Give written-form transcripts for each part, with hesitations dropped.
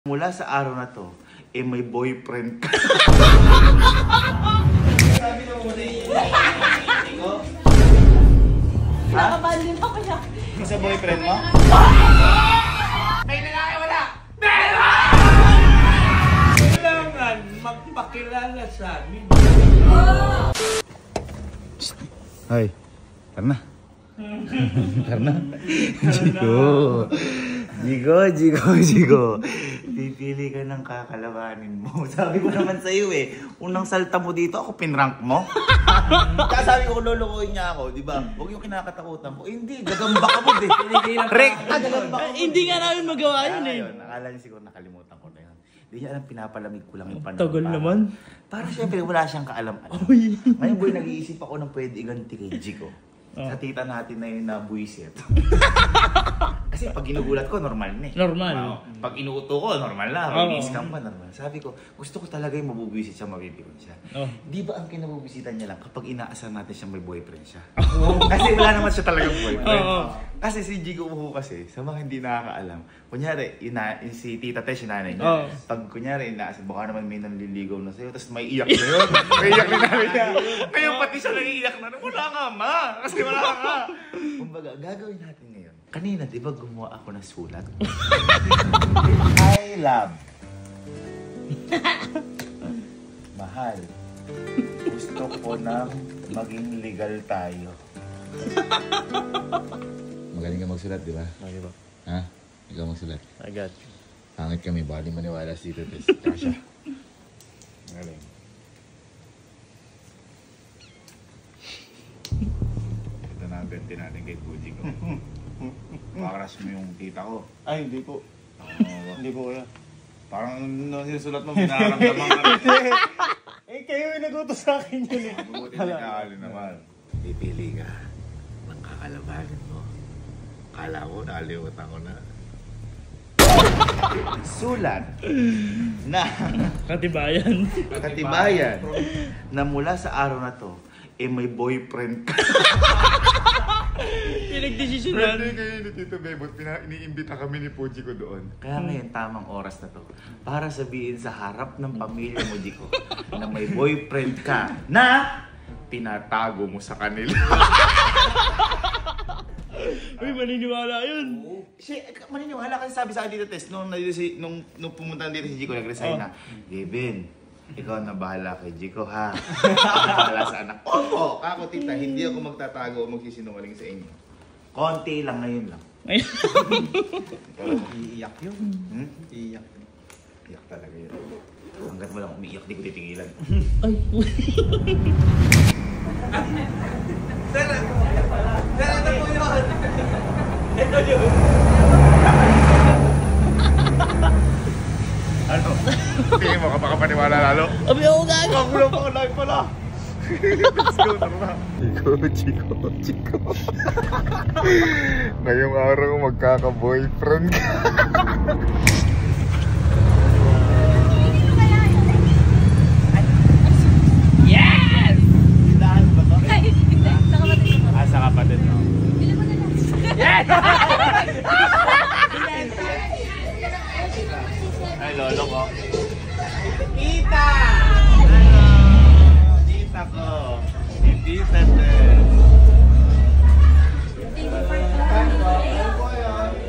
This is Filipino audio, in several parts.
Mula sa araw na to, may boyfriend ka. Sabi na mo muna ko. Nakabali mo kaya. Sa boyfriend mo? May lalaki wala! Meron! Kailangan magpakilala sa amin. Hoy, tara na. Tara na. Jigo. Pipili ka ng kakalabanin mo. Sabi ko naman sa iyo unang salta mo dito, ako pinrank mo. Kaya sabi ko, lulukuhin niya ako, di ba? Huwag yung kinakatakutan ko. Hindi, gagamba ka mo Hindi nga namin magawa yun Akala niya siguro nakalimutan ko na yun. Hindi niya alam, pinapalamig ko lang yung panahon. Tagal naman. Para syempre wala siyang kaalam-alam. Ngayon boy, nag-iisip ako ng pwede iganti kay Jigo. Sa tita natin na yun na buwisit. Kasi pag ginugulat ko, normal na Normal. Pag inuuto ko, normal na. Pag i-scam pa, normal. Sabi ko, gusto ko talaga yung mabubuwisit siya, mabibigyan siya. Di ba ang kinabubisitan niya lang kapag inaasar natin siya may boyfriend siya? Kasi wala naman siya talagang boyfriend. Kasi si Jigo Uho kasi, sa mga hindi nakakaalam, kunyari, si Tita Tesh, yung nanay niya, pag kunyari, inaasar, baka naman may nanliligaw na sa'yo, tapos may iyak na yun. May iyak na nanay niya. Ngayon pati siya nag-iiyak na, wala nga ma! Kasi wala nga. Kumbaga, gagawin natin ngayon. Kanina, di ba gumawa ako ng sulat? I love. Mahal. Gusto ko nang maging legal tayo. Magaling ka magsulat, di ba? Okay ba? Ha? Ikaw magsulat? I got you. Pangit kami, bali maniwala si Tito Tess. Kasha. Magaling. Ito na ang bente natin kay Puji ko. Pakaras mo yung tita ko. Ay, hindi po. Hindi po kaya. Parang sinusulat mo, pinaramdaman ka rin. Kayo yung nagutos sa akin yun Mabuti nagkakali naman. Pipili ka ng kakalabanin mo. Kala ko, nakalimutan ko na. Sulat na katibayan na mula sa araw na to, may boyfriend ka. Pinagdesisyonan. Pwede kayo ni Tito Bebot, iniimbita kami ni Puji ko doon. Kaya ngayon, tamang oras na to para sabihin sa harap ng pamilya mo, Jiko, na may boyfriend ka na pinatago mo sa kanila. Uy, maniniwala yun. Maniniwala kasi sabi sa akin dito, Tess, nung pumunta dito si Jiko, nag-resign na, Gavin, ikaw na bahala kay Jiko, ha? Bahala sa anak. Opo, ako tita, hindi ako magtatago o magsisinungaling sa inyo. Konti lang, ngayon lang. Iiyak yun. Iiyak. Iyak talaga yun. Hanggat mo lang umiiyak, di ko titigilan. Ay, Sir, ito po yun. Ito yun. Ano? Tingin mo, kapakapaniwala lalo? abi ako gago. Magulo pa ako, live pala. Let's go, tara na. Chiko. Ngayong araw, magkaka-boyfriend ka. Yes! Saan ba to? Hindi, Sa kapatid mo. yes! Ay, lolo ko. Tita! Hello! Tita ko. Hindi sa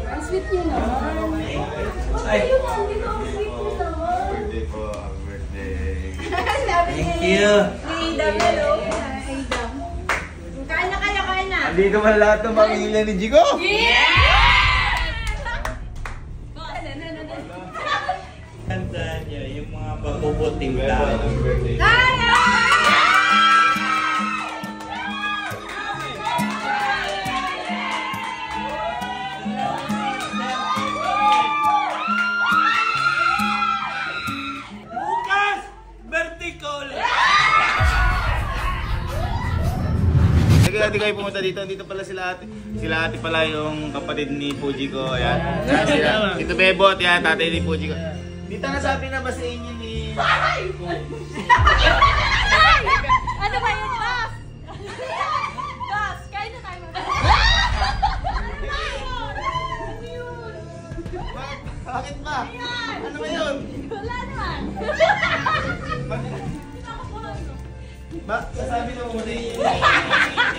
Ang sweet niyo naman. Ay! birthday po. Ang birthday. Thank you! Kain na kayo, kain na. Andito man lahat ng pamilya ni Jigo. Tandaan niyo, yung mga mabubuting tao. Bukas! Birthday ko ulit! Hindi kayo pumunta dito. Dito pala sila ate. Sila ate pala yung kapatid ni Puji ko. Ayan. Ito Bebot. Yan. Tatay ni Puji ko. Dito nasabi na ba sa inyo ni... Ano ba yun, boss? Boss, kain na tayo. Bakit ba? Ano ba yun? Wala naman. Ba, sasabi na muna yung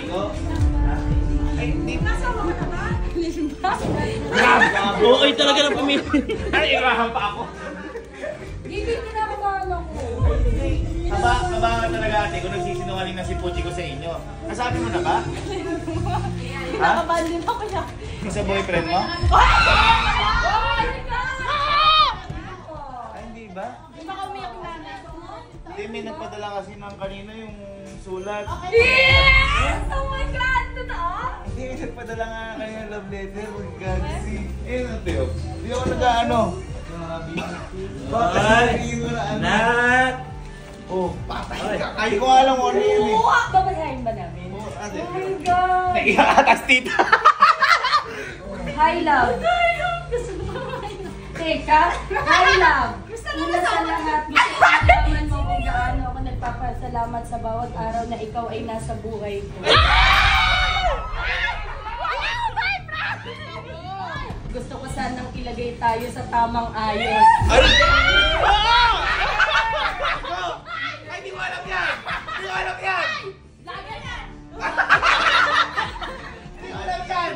ko? Ay, hindi. Nasama ka na ba? Okay talaga ng pamilya. Ay, irahan pa ako. Gigil kinakabahan ako. Kabangan talaga ate kung nagsisinungaling na si Puchi ko sa inyo. Nasabi mo na ba? Kinakabahan din ako siya. Sa boyfriend mo? Ay, Ay, hindi ba? Di ba kami yung nanay ko? Hindi, may nagpadala kasi ng kanina yung sulat. Yes! Oh my God! Totoo? Hindi, may nagpadala nga kanina love letter. Gagsi. Eh, Teo? Hindi ako nag-ano. Bakit? Hindi mo na ano. Nat! Oh, patay ka. Ay, ko alam mo ano yun eh. Oo! Babasahin ba namin? Oh, ate. Oh my God! Naiyak atas tita. Hi, love. Teka, hi, love. Una sa lahat, gusto ko naman mo kung gaano ako nagpapasalamat sa bawat araw na ikaw ay nasa buhay ko. Gusto ko sanang ilagay tayo sa tamang ayos. Ay, di mo alam yan! Di mo alam yan! Laga yan! Di mo alam yan!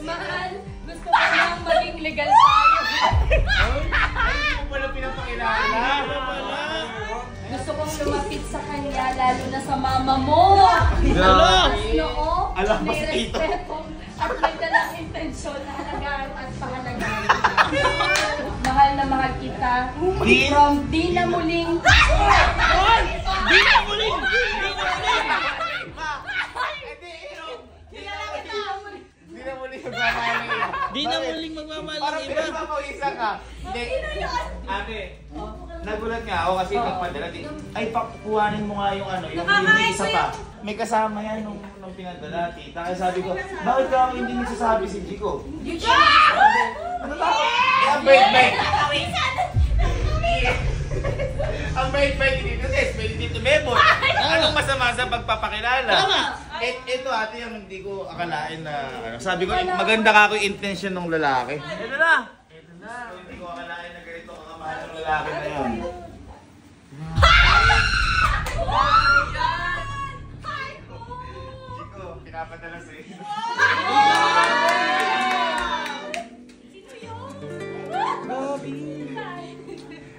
Mahal, gusto ko lang maging legal tayo. Ay, di mo pala pinapakilala. Gusto kong lumapit sa kanya, lalo na sa mama mo. Noo, Alam mo may si Tito. respeto at may dalang intensyon na halagaan at pahalagahan. Mahal na mahal kita. Di- From di na muling... Di na muling! Di na muli magmamahal ng iba. Di na muling magmamahal Parang ng iba. pinagpapawisan ka. Hindi. Ate, nagulat nga ako kasi nagpadala. Ay, pakuhanin mo nga yung ano, yung may isa pa. May kasama yan nung pinadala, tita. Kaya sabi ko, bakit ka hindi nagsasabi si Jico? Ano ba? Eh, ang bait-bait. Ang bait-bait dito kasi, pwede dito Bebon. Anong masama sa pagpapakilala? Tama. Ito ate yung hindi ko akalain na ano. Sabi ko, maganda ka ako yung intention ng lalaki. Ito na. Hindi ko akalain na ganito ang kamahal ng lalaki na yun. Chico, pinapadala sa iyo.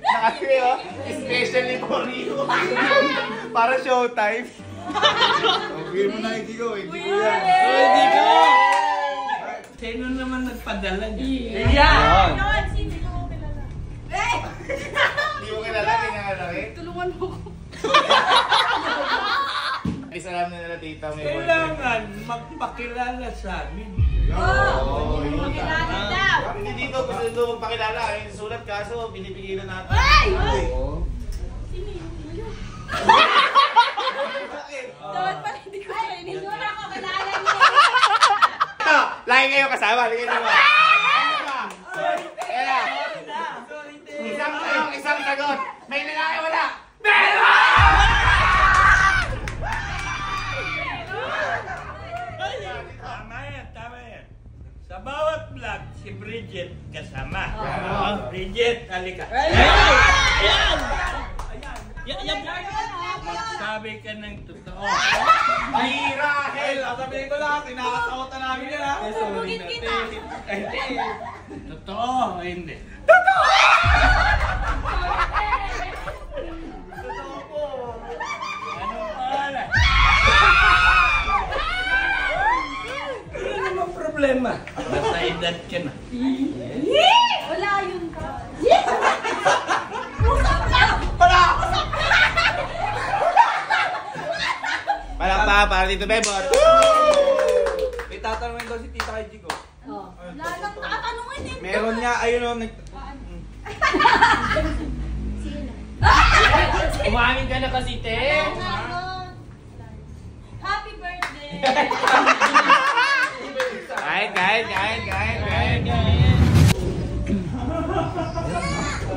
Nakasi oh, especially for you. Para showtime. Bigyan mo na hindi ko yan. Hindi ko! Sino naman nagpadala niya? Yan! Hindi mo kilala, kinangalaki. Tulungan mo ko. Ay, salam na nila tita, may boyfriend. Kailangan magpakilala sa amin. Oo, yun. Pakilala daw. Hindi dito, gusto dito magpakilala. Yung sulat kaso, binipigilan natin. Ay! Oo. Dapat pala hindi ko kayo. Hindi mo na ako kilala niya. Ito, lagi kayo kasama. Lagi kayo kasama. Isang tanong, isang sagot. May lalaki wala? Tama yan. Sa bawat vlog, si Bridget kasama. Bridget, halika. Ayan! Yan! Magsabi ka ng totoo. Bihira! Hel, sabihin ko lang, tinakatakutan namin yan ha. Bugit kita. Totoo o hindi? Anong pangalan? Wala namang problema. Nasa edad ka na. Wala yun ka. Palakpa, para dito, Bebot. May tatanungin daw si tita kay Jico. Oh. Wala nang tatanungin eh. Meron nga, ayun o, Umamin ka na kasi, te! Happy birthday! Kain.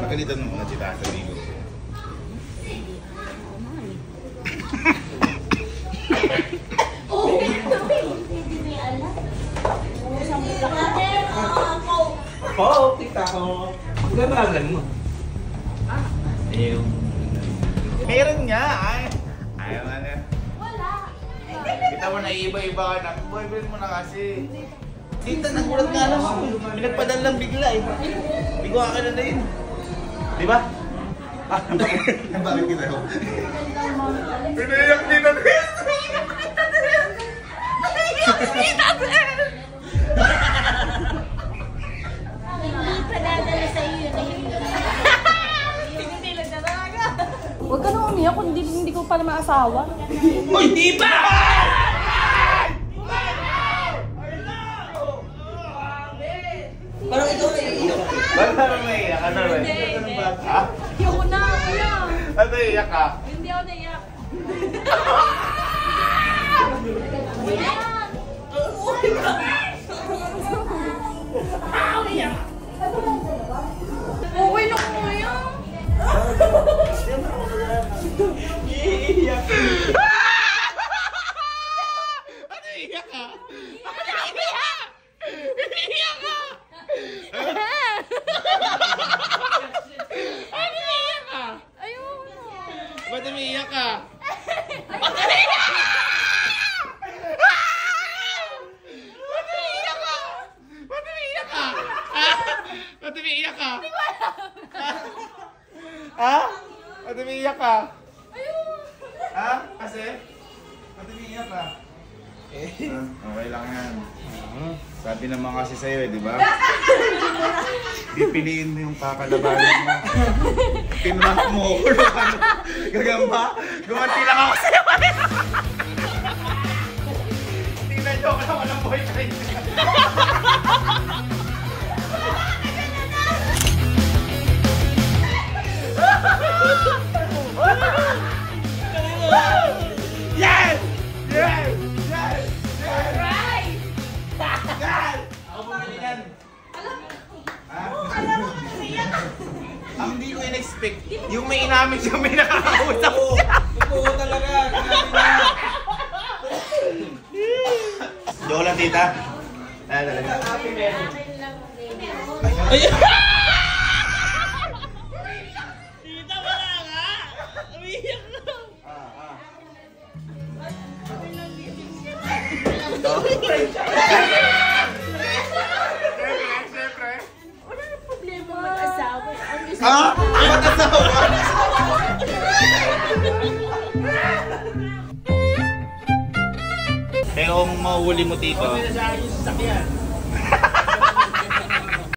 Pagkalitan mo muna si Tata Rigo. Oo, tita ko. Ang ganalan mo. Yung... Meron nga, ay. Ayaw nga na. Wala. Kita mo na iba-iba ka na. Boyfriend mo na kasi. Tita, nagulat nga lang ako. Pinagpadal lang bigla eh. Hindi ko kakilala yun. Di ba? Bakit kita yun? Pinayak kita na yun! Hindi pa dadala sa iyo na yun. Hindi lang talaga. Huwag ka nang umiyak kung hindi ko pala maasawa. Hindi ba? Parang ikaw na iiyak. Ba't parang naiyak? Ano ba? Hindi. Ha? Ayoko na, kuya. Ano naiyak ka? Hindi ako naiyak. Okay na kuya. Naiyak ka? Ba't umiiyak ka? Ba't umiiyak ka? Ba't umiiyak ka? Ha? Ba't umiiyak ka? Ha? Kasi? Ba't umiiyak ka? Okay lang yan. Sabi naman kasi sa'yo eh, di ba? Pipiliin mo yung kakalabanin mo. Pinunat mo ko. Gagamba? Gumanti lang ako sa'yo. Tingnan nyo ako na walang boyfriend. Yes! Yes! Yes! Right! Yes! Ako bumili yan. Alam mo ka naiyak. Ang hindi ko in-expect, yung may inamin siya, may nakakausap Oo, siya. totoo talaga. Grabe na. Joke lang, tita. Talaga. Tita, wala nga. Umiyak na. Siyempre. Wala nang problema mag-asawa. Ang gusto Ah! Mag-asawa! Kaya kung mahuli mo dito, Sa akin yung sasakyan.